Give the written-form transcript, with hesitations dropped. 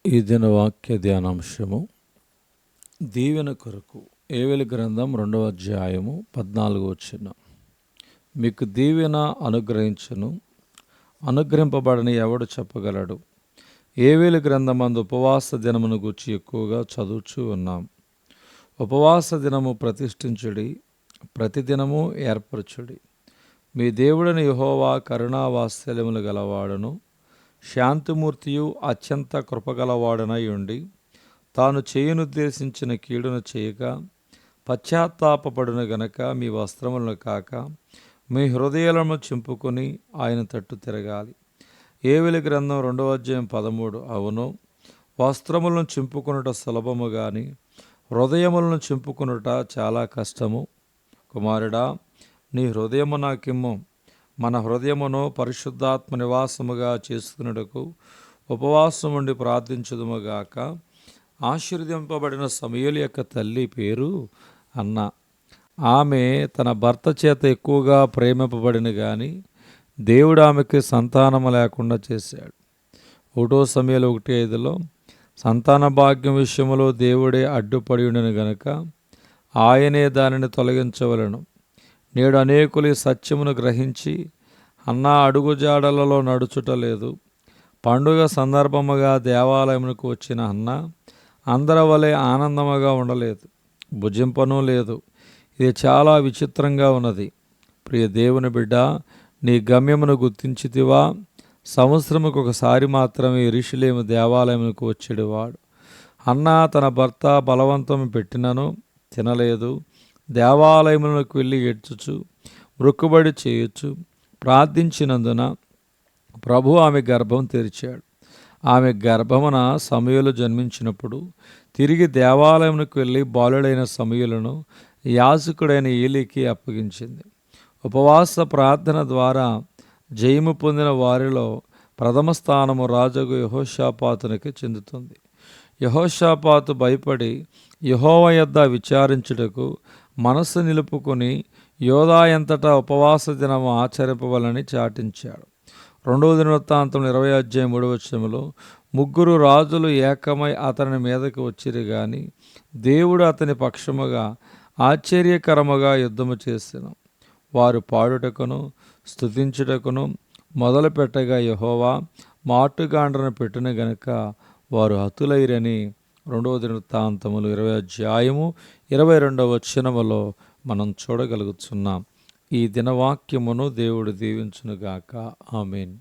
ఈ దిన వాక్య ధ్యానాంశము దీవెన కొరకు ఏవెలు గ్రంథం 2వ అధ్యాయము 14 మీకు దీవెన అనుగ్రహించును, అనుగ్రహింపబడని ఎవడు చెప్పగలడు. ఏవెలు గ్రంథమందు ఉపవాస దినమును గూర్చి ఎక్కువగా చదువుచూ ఉన్నాం. ఉపవాస దినము ప్రతిష్ఠించుడి, ప్రతిదినము ఏర్పరచుడి. మీ దేవుడని యెహోవా కరుణావాత్సల్యములు గలవాడును, శాంతిమూర్తియు అత్యంత కృపగలవాడనై ఉండి, తాను చేయనుద్దేశించిన కీడును చేయక పశ్చాత్తాపపడును గనక మీ వస్త్రములను కాక మీ హృదయాలను చింపుకొని ఆయన తట్టు తిరగాలి. ఏవెలు గ్రంథం 2వ అధ్యాయం 13. అవును, వస్త్రములను చింపుకొనుట సులభము గాని హృదయములను చింపుకొనుట చాలా కష్టము. కుమారుడా, నీ హృదయము నాకిమ్ము. మన హృదయమును పరిశుద్ధాత్మ నివాసముగా చేసుకున్నటకు ఉపవాసం ఉండి ప్రార్థించుదుముగాక. ఆశీర్వదింపబడిన సమూయేలు యొక్క తల్లి పేరు అన్న. ఆమె తన భర్త చేత ఎక్కువగా ప్రేమింపబడిన గాని దేవుడు ఆమెకి సంతానము లేకుండా చేశాడు. 1 సమూయేలు 1:5 సంతాన భాగ్యం విషయములో దేవుడే అడ్డుపడి ఉండను గనుక ఆయనే దానిని తొలగించవలెను. నేడు అనేకులు ఈ సత్యమును గ్రహించి అన్నా అడుగుజాడలలో నడుచుటలేదు. పండుగ సందర్భముగా దేవాలయమునకు వచ్చిన అన్న అందరి వలె ఆనందముగా ఉండలేదు, భుజింపనూ లేదు. ఇది చాలా విచిత్రంగా ఉన్నది. ప్రియ దేవుని బిడ్డ, నీ గమ్యమును గుర్తించితివా? సంవత్సరముకు ఒకసారి మాత్రమే యెరూషలేము దేవాలయమునకు వచ్చేవాడు. అన్న తన భర్త బలవంతం పెట్టినను తినలేదు. దేవాలయములకు వెళ్ళి ఏడ్చుచు మొక్కుబడి చేయొచ్చు ప్రార్థించినందున ప్రభు ఆమె గర్భం తెరిచాడు. ఆమె గర్భమున సమూయేలు జన్మించినప్పుడు తిరిగి దేవాలయమునకు వెళ్ళి బాలుడైన సమూయేలును యాజకుడైన ఏలీకి అప్పగించింది. ఉపవాస ప్రార్థన ద్వారా జయము పొందిన వారిలో ప్రథమ స్థానము రాజుకు యెహోషాపాతునికి చెందుతుంది. యెహోషాపాతు భయపడి యెహోవా యొద్ద విచారించుటకు మనస్సు నిలుపుకొని యోధా ఎంతటా ఉపవాస దినము ఆచరింపవలని చాటించాడు. 2వ దినవృత్తాంతం 20వ అధ్యాయం 3 ముగ్గురు రాజులు ఏకమై అతని మీదకి వచ్చిరి గాని దేవుడు అతని పక్షముగా ఆశ్చర్యకరముగా యుద్ధము చేసెను. వారు పాడుటకును స్తుతించుటకును మొదలు పెట్టగా యెహోవా మాటుగాండ్రను పెట్టిన గనుక వారు హతులైరని 2వ దినవృత్తాంతములు 20వ అధ్యాయము 22 మనం చూడగలుగుతున్నాం. ఈ దినవాక్యమును దేవుడు దీవించునుగాక. ఆమేన్.